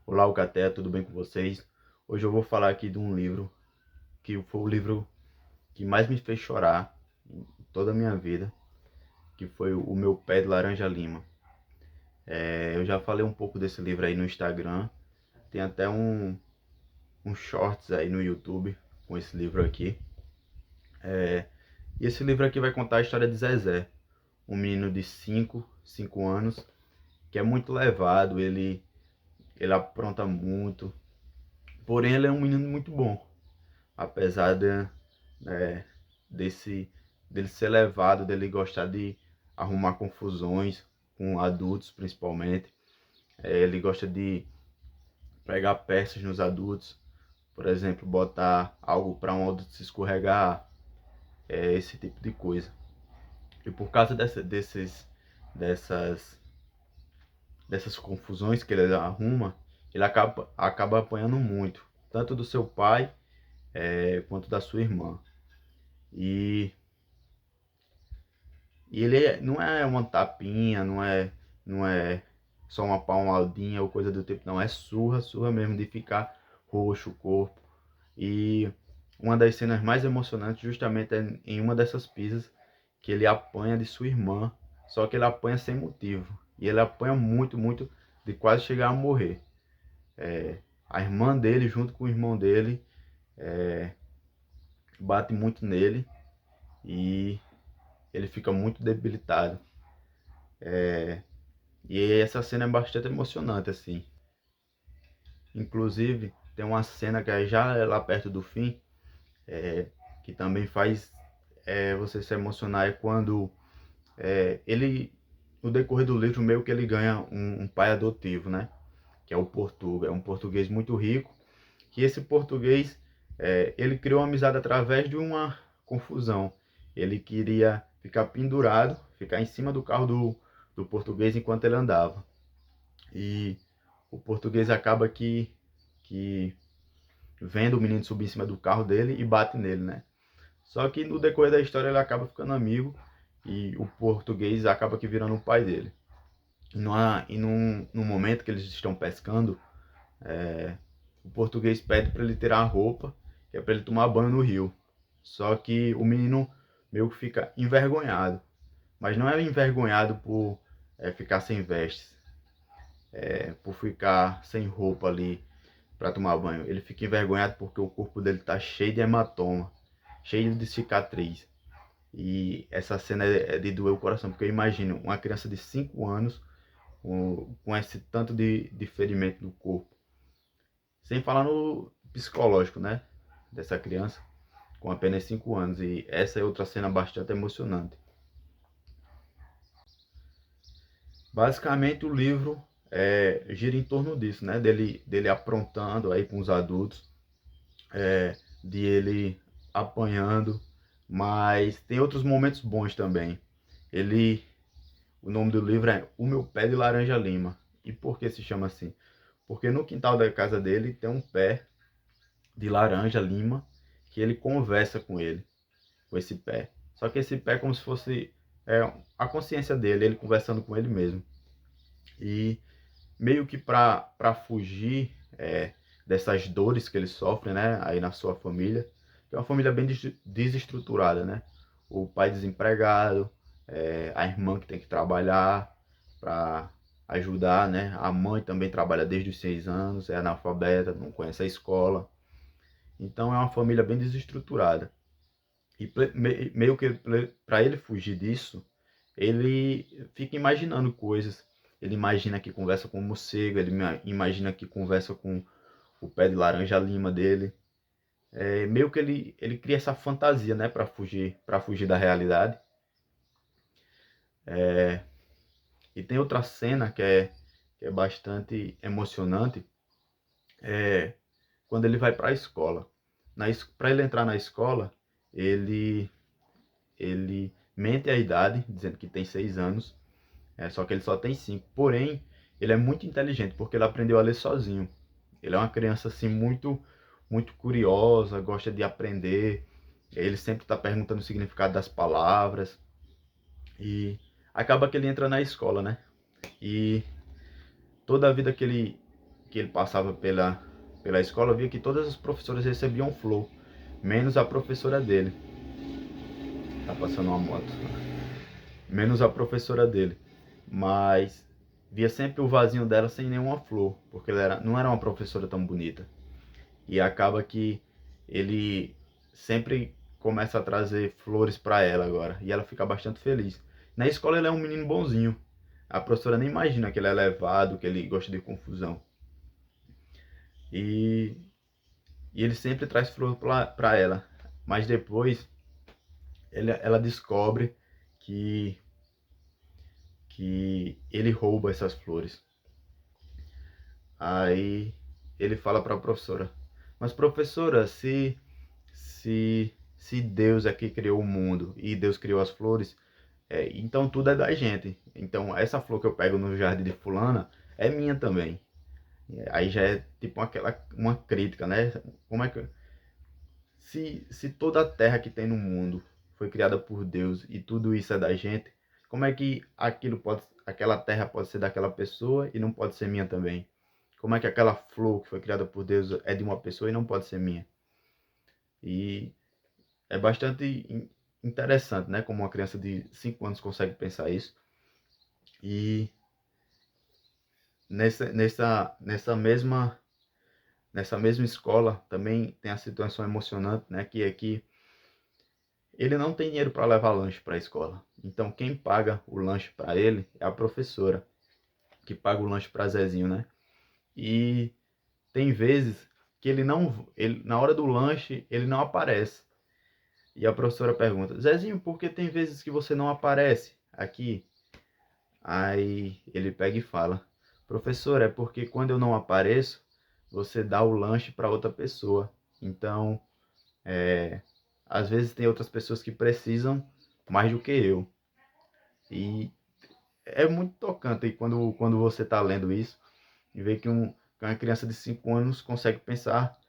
Olá, Alcatea, tudo bem com vocês? Hoje eu vou falar aqui de um livro que foi o livro que mais me fez chorar em toda a minha vida, que foi O Meu Pé de Laranja Lima. Eu já falei um pouco desse livro aí no Instagram, tem até um shorts aí no YouTube com esse livro aqui. E esse livro aqui vai contar a história de Zezé, um menino de 5 anos, que é muito levado, ele apronta muito, porém ele é um menino muito bom. Apesar né, desse, dele ser levado, dele gostar de arrumar confusões com adultos principalmente. Ele gosta de pregar peças nos adultos, por exemplo, botar algo para um adulto se escorregar, esse tipo de coisa. E por causa dessas, dessas confusões que ele arruma, ele acaba apanhando muito, tanto do seu pai quanto da sua irmã. E E não é uma tapinha, não é só uma palmadinha ou coisa do tipo, não. É surra, surra mesmo, de ficar roxo o corpo. E uma das cenas mais emocionantes justamente é em uma dessas pisas que ele apanha de sua irmã, só que ele apanha sem motivo. E ele apanha muito, muito, de quase chegar a morrer. A irmã dele, junto com o irmão dele, bate muito nele e ele fica muito debilitado. E essa cena é bastante emocionante, assim. Inclusive, tem uma cena que é já lá perto do fim, que também faz você se emocionar, é quando ele, no decorrer do livro, meio que ele ganha um pai adotivo, né? Que é o Portuga. É um português muito rico, que esse português, ele criou uma amizade através de uma confusão. Ele queria ficar pendurado, ficar em cima do carro do português enquanto ele andava. E o português acaba que vendo o menino subir em cima do carro dele e bate nele, né? Só que no decorrer da história ele acaba ficando amigo e o português acaba que virando o pai dele. Num momento que eles estão pescando, o português pede para ele tirar a roupa, que é para ele tomar banho no rio. Só que o menino meio que fica envergonhado. Mas não é envergonhado por ficar sem vestes, por ficar sem roupa ali para tomar banho. Ele fica envergonhado porque o corpo dele tá cheio de hematoma, cheio de cicatriz. E essa cena é de doer o coração, porque eu imagino uma criança de 5 anos com esse tanto de ferimento no corpo. Sem falar no psicológico, né? Dessa criança com apenas 5 anos. E essa é outra cena bastante emocionante. Basicamente o livro gira em torno disso, né? Dele aprontando aí com os adultos, de ele apanhando, mas tem outros momentos bons também. Ele, o nome do livro é O Meu Pé de Laranja Lima. E por que se chama assim? Porque no quintal da casa dele tem um pé de laranja lima que ele conversa com ele, com esse pé. Só que esse pé é como se fosse a consciência dele, ele conversando com ele mesmo. E meio que para fugir dessas dores que ele sofre, né, aí na sua família, que é uma família bem desestruturada, né? O pai desempregado, a irmã que tem que trabalhar para ajudar, né? A mãe também trabalha desde os 6 anos, é analfabeta, não conhece a escola. Então é uma família bem desestruturada. E meio que para ele fugir disso, ele fica imaginando coisas. Ele imagina que conversa com o morcego, ele imagina que conversa com o pé de laranja lima dele. Meio que ele cria essa fantasia, né, para fugir da realidade. E tem outra cena que é bastante emocionante, quando ele vai para a escola. Para ele entrar na escola, ele ele mente a idade, dizendo que tem 6 anos, só que ele só tem 5. Porém, ele é muito inteligente, porque ele aprendeu a ler sozinho. Ele é uma criança assim muito curiosa, gosta de aprender. Ele sempre está perguntando o significado das palavras. E acaba que ele entra na escola, né? E toda a vida que ele passava pela escola, via que todas as professoras recebiam flor, menos a professora dele. Tá passando uma moto. Menos a professora dele. Mas via sempre o vasinho dela sem nenhuma flor, porque ela não era uma professora tão bonita. E acaba que ele sempre começa a trazer flores para ela agora, e ela fica bastante feliz. Na escola ele é um menino bonzinho. A professora nem imagina que ele é levado, que ele gosta de confusão. E, e ele sempre traz flor para ela. Mas depois ela descobre que, que ele rouba essas flores. Aí ele fala para a professora: mas professora, se Deus é que criou o mundo e Deus criou as flores, então tudo é da gente. Então essa flor que eu pego no jardim de fulana é minha também. Aí já é tipo uma crítica, né? Como é que se toda a terra que tem no mundo foi criada por Deus e tudo isso é da gente, como é que aquela terra pode ser daquela pessoa e não pode ser minha também? Como é que aquela flor que foi criada por Deus é de uma pessoa e não pode ser minha? E é bastante interessante, né? Como uma criança de 5 anos consegue pensar isso. E nessa mesma escola também tem a situação emocionante, né? Que é que ele não tem dinheiro para levar lanche para a escola. Então quem paga o lanche para ele é a professora, que paga o lanche para Zezinho, né? E tem vezes que na hora do lanche, ele não aparece. E a professora pergunta: Zezinho, por que tem vezes que você não aparece aqui? Aí ele pega e fala: professor, é porque quando eu não apareço, você dá o lanche para outra pessoa. Então, às vezes tem outras pessoas que precisam mais do que eu. E é muito tocante quando você está lendo isso e vê que uma criança de 5 anos consegue pensar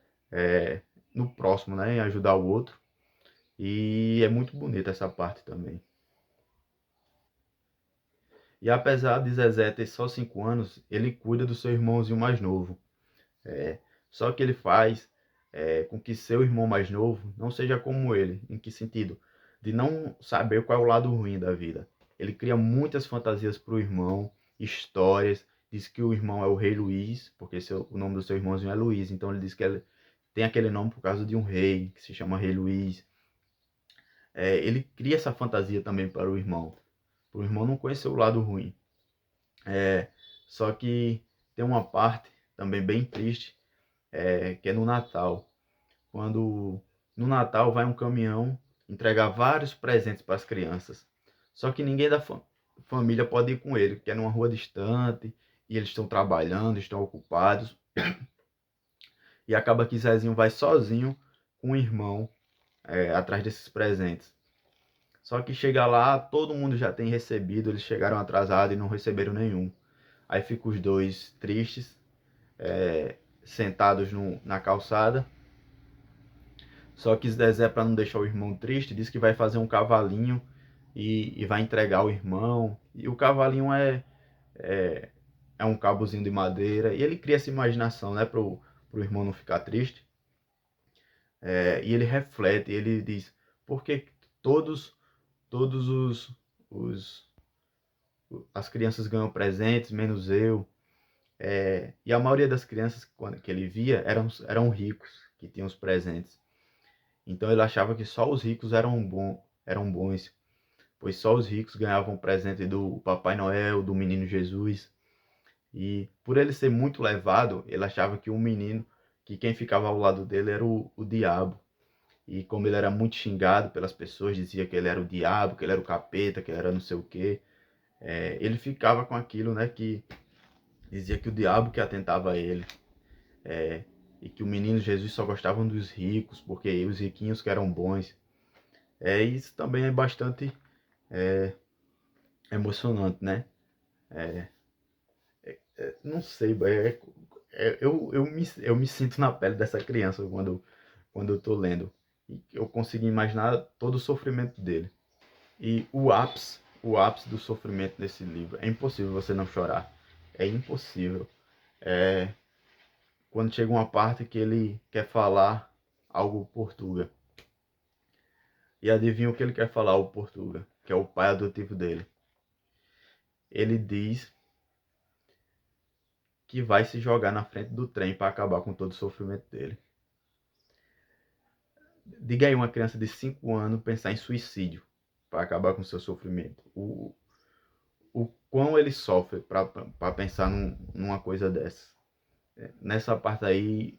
no próximo, né? Em ajudar o outro. E é muito bonita essa parte também. E apesar de Zezé ter só 5 anos, ele cuida do seu irmãozinho mais novo. Só que ele faz com que seu irmão mais novo não seja como ele. Em que sentido? De não saber qual é o lado ruim da vida. Ele cria muitas fantasias para o irmão, histórias. Diz que o irmão é o Rei Luís, porque o nome do seu irmãozinho é Luís. Então ele diz que ele tem aquele nome por causa de um rei, que se chama Rei Luís. Ele cria essa fantasia também para o irmão não conhecer o lado ruim. Só que tem uma parte também bem triste, que é no Natal. Quando no Natal vai um caminhão entregar vários presentes para as crianças. Só que ninguém da família pode ir com ele, porque é numa rua distante e eles estão trabalhando, estão ocupados. E acaba que Zezinho vai sozinho com o irmão atrás desses presentes. Só que chega lá, todo mundo já tem recebido, eles chegaram atrasados e não receberam nenhum. Aí ficam os dois tristes, sentados na calçada. Só que Zezé, para não deixar o irmão triste, diz que vai fazer um cavalinho e vai entregar o irmão. E o cavalinho é um cabozinho de madeira. E ele cria essa imaginação, né, pro irmão não ficar triste. E ele reflete, ele diz: por que todos os as crianças ganham presentes, menos eu? E a maioria das crianças que ele via eram ricos, que tinham os presentes. Então ele achava que só os ricos eram bons, pois só os ricos ganhavam presente do Papai Noel, do Menino Jesus. E por ele ser muito levado, ele achava que que quem ficava ao lado dele era o diabo. E como ele era muito xingado pelas pessoas, dizia que ele era o diabo, que ele era o capeta, que ele era não sei o quê. Ele ficava com aquilo, né, que dizia que o diabo que atentava a ele. E que o menino Jesus só gostavam dos ricos, porque os riquinhos que eram bons. Isso também é bastante emocionante, né? Não sei, eu me sinto na pele dessa criança quando eu tô lendo. E eu consigo imaginar todo o sofrimento dele. E o ápice do sofrimento desse livro, é impossível você não chorar. É impossível. quando chega uma parte que ele quer falar algo Portuga. E adivinha o que ele quer falar, o Portuga, que é o pai adotivo dele. Ele diz que vai se jogar na frente do trem para acabar com todo o sofrimento dele. Diga aí uma criança de 5 anos pensar em suicídio para acabar com seu sofrimento. O quão ele sofre para pensar numa coisa dessa. Nessa parte aí,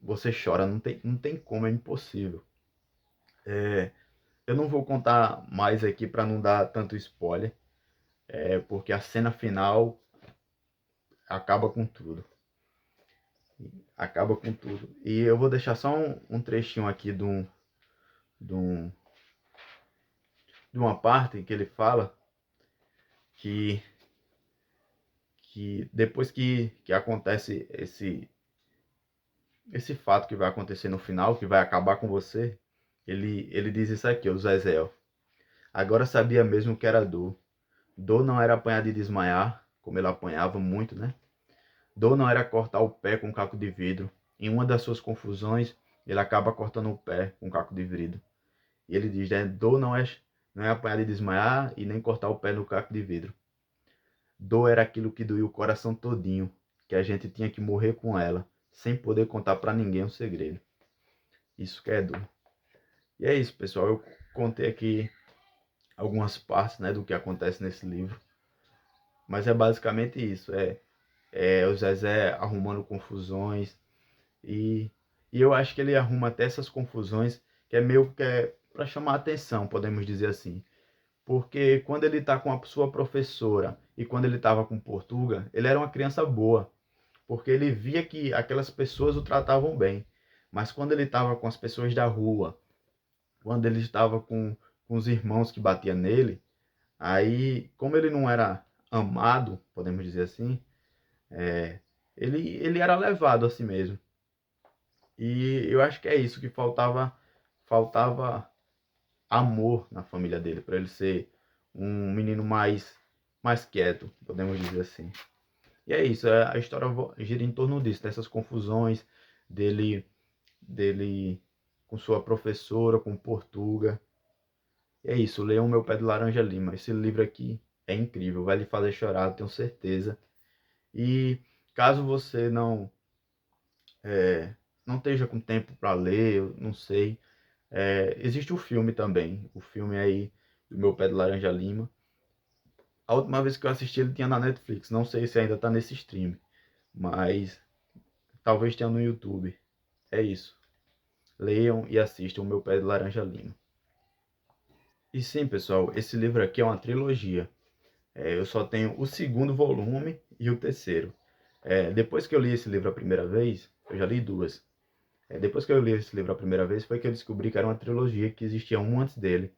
você chora, não tem como, é impossível. Eu não vou contar mais aqui para não dar tanto spoiler, porque a cena final acaba com tudo. Acaba com tudo. E eu vou deixar só um trechinho aqui de, um, de uma parte que ele fala que, que depois que acontece esse fato que vai acontecer no final, que vai acabar com você, ele diz isso aqui, o Zezé. Agora sabia mesmo que era dor. Dor não era apanhar de desmaiar, como ele apanhava muito, né? Dor não era cortar o pé com um caco de vidro. Em uma das suas confusões, ele acaba cortando o pé com um caco de vidro. E ele diz, né? Dor não é apanhar de desmaiar e nem cortar o pé no caco de vidro. Dor era aquilo que doía o coração todinho, que a gente tinha que morrer com ela, sem poder contar para ninguém um segredo. Isso que é dor. E é isso, pessoal. Eu contei aqui algumas partes, né, do que acontece nesse livro. Mas é basicamente isso. É o Zezé arrumando confusões. E, e eu acho que ele arruma até essas confusões, que é meio que para chamar a atenção, podemos dizer assim. Porque quando ele está com a sua professora e quando ele estava com Portuga, ele era uma criança boa. Porque ele via que aquelas pessoas o tratavam bem. Mas quando ele estava com as pessoas da rua, quando ele estava com os irmãos que batiam nele, aí, como ele não era amado, podemos dizer assim, ele era levado a si mesmo. E eu acho que é isso que faltava amor na família dele, para ele ser um menino mais quieto, podemos dizer assim. E é isso, a história gira em torno disso, dessas confusões dele com sua professora, com Portuga. E é isso, leiam Meu Pé de Laranja Lima. Esse livro aqui é incrível, vai lhe fazer chorar, tenho certeza. E caso você não esteja com tempo para ler, eu não sei, existe o filme também, o filme aí do Meu Pé de Laranja Lima. A última vez que eu assisti ele tinha na Netflix, não sei se ainda está nesse stream, mas talvez tenha no YouTube. É isso, leiam e assistam o Meu Pé de Laranja Lima. E sim, pessoal, esse livro aqui é uma trilogia. Eu só tenho o segundo volume e o terceiro. Depois que eu li esse livro a primeira vez, eu já li duas. Depois que eu li esse livro a primeira vez, foi que eu descobri que era uma trilogia, que existia um antes dele.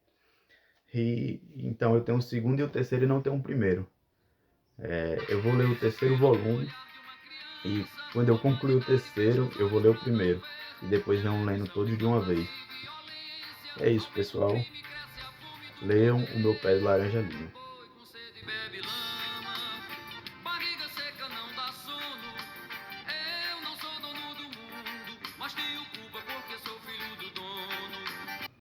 E então eu tenho o segundo e o terceiro e não tenho o primeiro. Eu vou ler o terceiro volume e quando eu concluir o terceiro, eu vou ler o primeiro. E depois venho lendo todos de uma vez. É isso, pessoal. Leiam O Meu Pé de Laranja Lima.